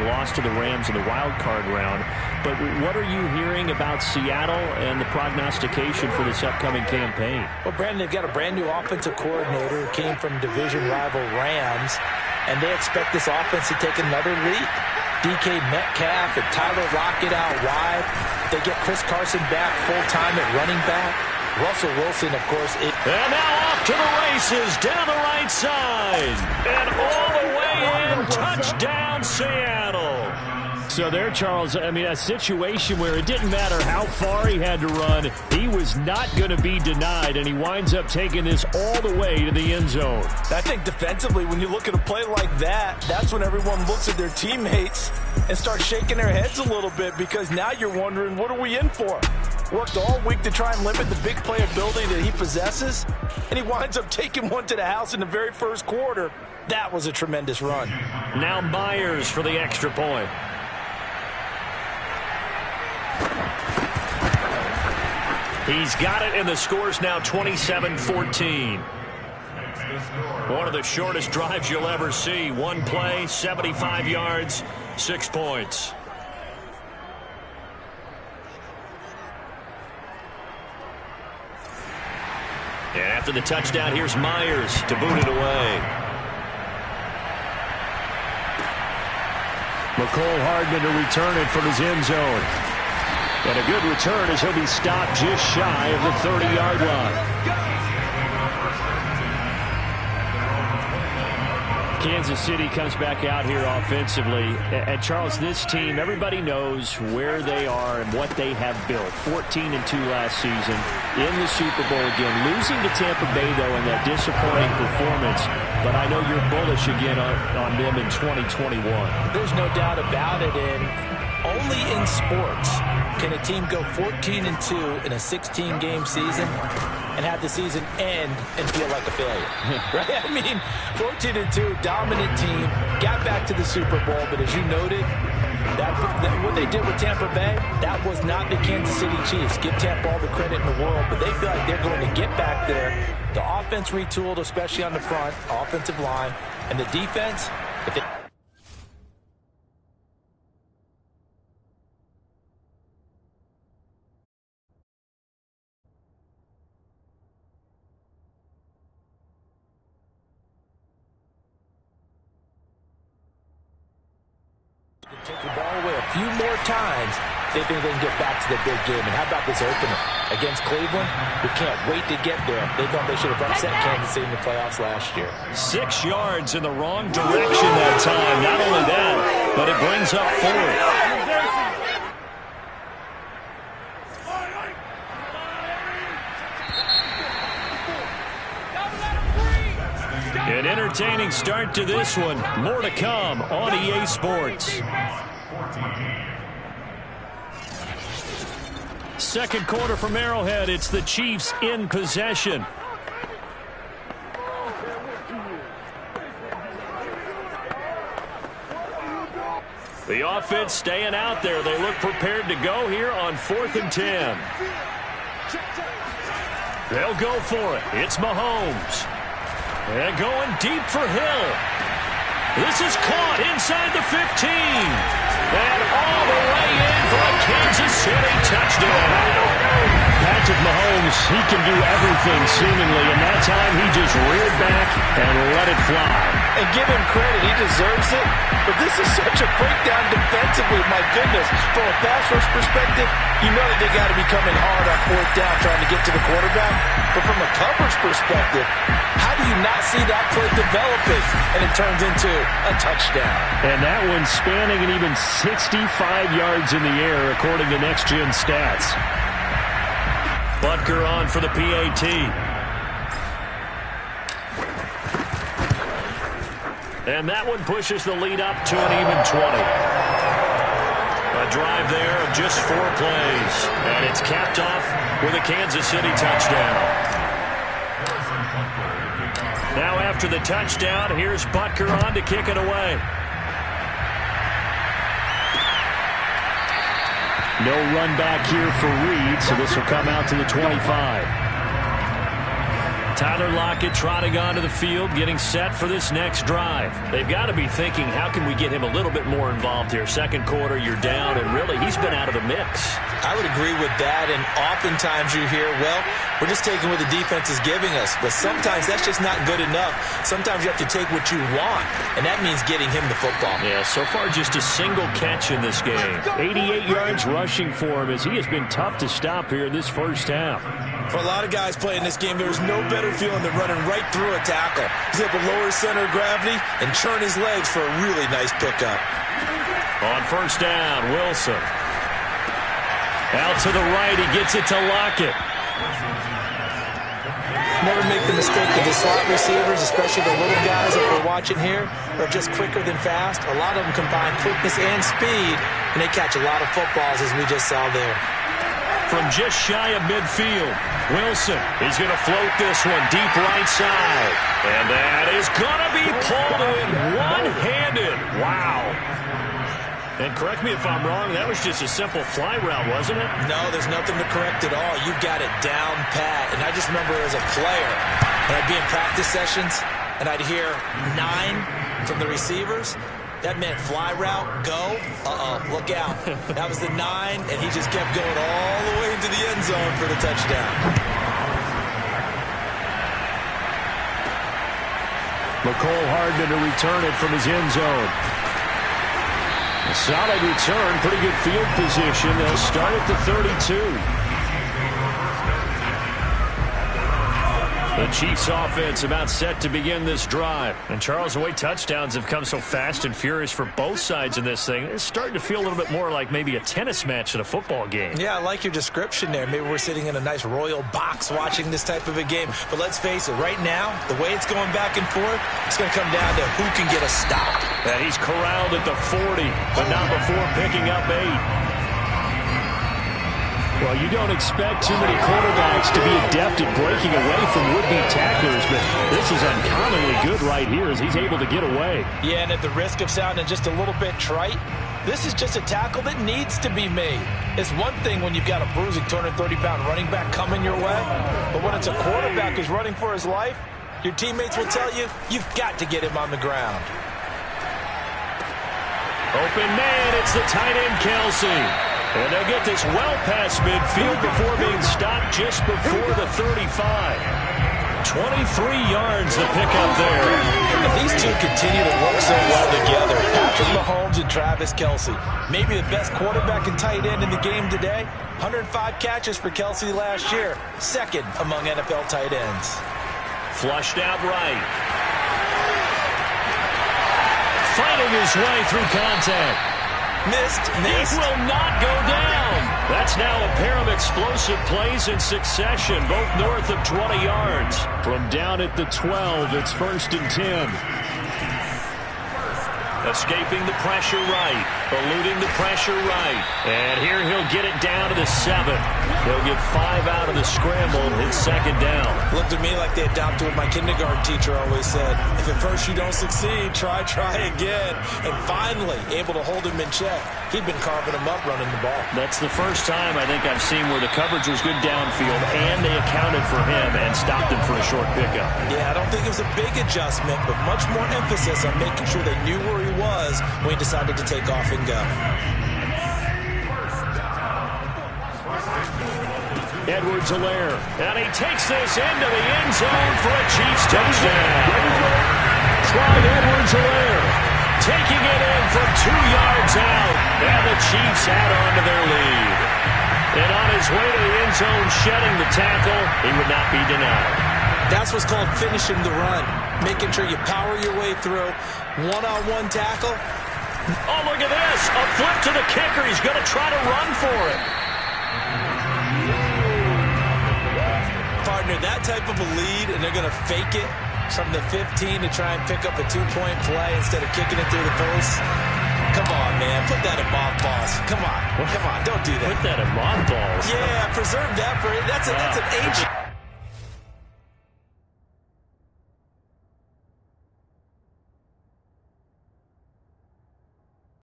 lost to the Rams in the wild card round. But what are you hearing about Seattle and the prognostication for this upcoming campaign? Well, Brandon, they've got a brand new offensive coordinator who came from division rival Rams, and they expect this offense to take another leap. DK Metcalf and Tyler Lockett out wide. They get Chris Carson back full-time at running back. Russell Wilson, of course. And now off to the races down the right side. And all the way in. Touchdown, Seattle. So there, Charles, I mean, a situation where it didn't matter how far he had to run. He was not going to be denied, and he winds up taking this all the way to the end zone. I think defensively, when you look at a play like that, that's when everyone looks at their teammates and starts shaking their heads a little bit, because now you're wondering, what are we in for? Worked all week to try and limit the big play ability that he possesses, and he winds up taking one to the house in the very first quarter. That was a tremendous run. Now Myers for the extra point. He's got it, and the score's now 27-14. One of the shortest drives you'll ever see. One play, 75 yards, 6 points. And after the touchdown, here's Myers to boot it away. McCole Hardman to return it from his end zone. And a good return as he'll be stopped just shy of the 30-yard line. Kansas City comes back out here offensively. And Charles, this team, everybody knows where they are and what they have built. 14-2 last season in the Super Bowl again. Losing to Tampa Bay, though, in that disappointing performance. But I know you're bullish again on them in 2021. There's no doubt about it. And only in sports can a team go 14-2 in a 16-game season and have the season end and feel like a failure. Right? I mean, 14-2, dominant team, got back to the Super Bowl, but as you noted, what they did with Tampa Bay, that was not the Kansas City Chiefs. Give Tampa all the credit in the world, but they feel like they're going to get back there. The offense retooled, especially on the front, offensive line, and the defense, if they take the ball away a few more times, they think they can get back to the big game. And how about this opener against Cleveland? We can't wait to get there. They thought they should have upset Kansas City in the playoffs last year. 6 yards in the wrong direction that time. Not only that, but it brings up 4th. An entertaining start to this one. More to come on EA Sports. Second quarter from Arrowhead. It's the Chiefs in possession. The offense staying out there. They look prepared to go here on 4th and 10. They'll go for it. It's Mahomes. And going deep for Hill. This is caught inside the 15. And all the way in for a Kansas City touchdown. Patrick Mahomes, he can do everything seemingly, and that time he just reared back and let it fly. And give him credit, he deserves it. But this is such a breakdown defensively, my goodness. From a pass rush perspective, you know that they got to be coming hard on 4th down trying to get to the quarterback. But from a coverage perspective, how do you not see that play developing? And it turns into a touchdown. And that one spanning an even 65 yards in the air, according to Next Gen Stats. Butker on for the PAT. And that one pushes the lead up to an even 20. A drive there of just 4 plays. And it's capped off with a Kansas City touchdown. Now after the touchdown, here's Butker on to kick it away. No run back here for Reed, so this will come out to the 25. Tyler Lockett trotting onto the field, getting set for this next drive. They've got to be thinking, how can we get him a little bit more involved here? Second quarter, you're down, and really, he's been out of the mix. I would agree with that, and oftentimes you hear, well, we're just taking what the defense is giving us. But sometimes that's just not good enough. Sometimes you have to take what you want, and that means getting him the football. Yeah, so far just a single catch in this game. 88 yards rushing for him as he has been tough to stop here in this first half. For a lot of guys playing this game, there's no better feeling than running right through a tackle. He's able to lower his center of gravity and churn his legs for a really nice pickup. On first down, Wilson. Out to the right, he gets it to Lockett. Never make the mistake of the slot receivers, especially the little guys that we're watching here, are just quicker than fast. A lot of them combine quickness and speed, and they catch a lot of footballs, as we just saw there. From just shy of midfield, Wilson is going to float this one deep right side. And that is going to be pulled in one-handed. Wow. And correct me if I'm wrong, that was just a simple fly route, wasn't it? No, there's nothing to correct at all. You've got it down pat. And I just remember as a player, when I'd be in practice sessions, and I'd hear 9 from the receivers. That meant fly route, go, look out. That was the 9, and he just kept going all the way into the end zone for the touchdown. Mecole Hardman to return it from his end zone. A solid return, pretty good field position. They'll start at the 32. The Chiefs offense about set to begin this drive. And Charles, the way touchdowns have come so fast and furious for both sides in this thing, it's starting to feel a little bit more like maybe a tennis match at a football game. Yeah, I like your description there. Maybe we're sitting in a nice royal box watching this type of a game. But let's face it, right now, the way it's going back and forth, it's going to come down to who can get a stop. And he's corralled at the 40, but not before picking up 8. Well, you don't expect too many quarterbacks to be adept at breaking away from would-be tacklers, but this is uncommonly good right here as he's able to get away. Yeah, and at the risk of sounding just a little bit trite, this is just a tackle that needs to be made. It's one thing when you've got a bruising 230-pound running back coming your way, but when it's a quarterback who's running for his life, your teammates will tell you, you've got to get him on the ground. Open man, it's the tight end, Kelce. And they'll get this well past midfield before being stopped just before the 35. 23 yards the pickup there. And these two continue to work so well together. Patrick Mahomes and Travis Kelce. Maybe the best quarterback and tight end in the game today. 105 catches for Kelce last year. Second among NFL tight ends. Flushed out right. Fighting his way through contact. Missed. It will not go down. That's now a pair of explosive plays in succession, both north of 20 yards. From down at the 12, it's 1st and 10. Escaping the pressure right. Eluding the pressure right. And here he'll get it down to the 7. He'll get 5 out of the scramble. It's 2nd down. Looked to me like they adopted what my kindergarten teacher always said. If at first you don't succeed, try again. And finally, able to hold him in check. He'd been carving him up running the ball. That's the first time I think I've seen where the coverage was good downfield and they accounted for him and stopped him for a short pickup. Yeah, I don't think it was a big adjustment, but much more emphasis on making sure they knew where he was when he decided to take off and go. Edwards-Helaire, and he takes this into the end zone for a Chiefs touchdown. Clyde Edwards-Helaire taking it in from 2 yards out, and the Chiefs add on to their lead. And on his way to the end zone, shedding the tackle, he would not be denied. That's what's called finishing the run, making sure you power your way through. One-on-one tackle. Oh, look at this. A flip to the kicker. He's going to try to run for it. Partner, that type of a lead, and they're going to fake it from the 15 to try and pick up a 2-point play instead of kicking it through the post. Come on, man. Put that in mothballs. Come on. Come on. Don't do that. Put that in mothballs? Yeah, preserve that for it. That's an ancient.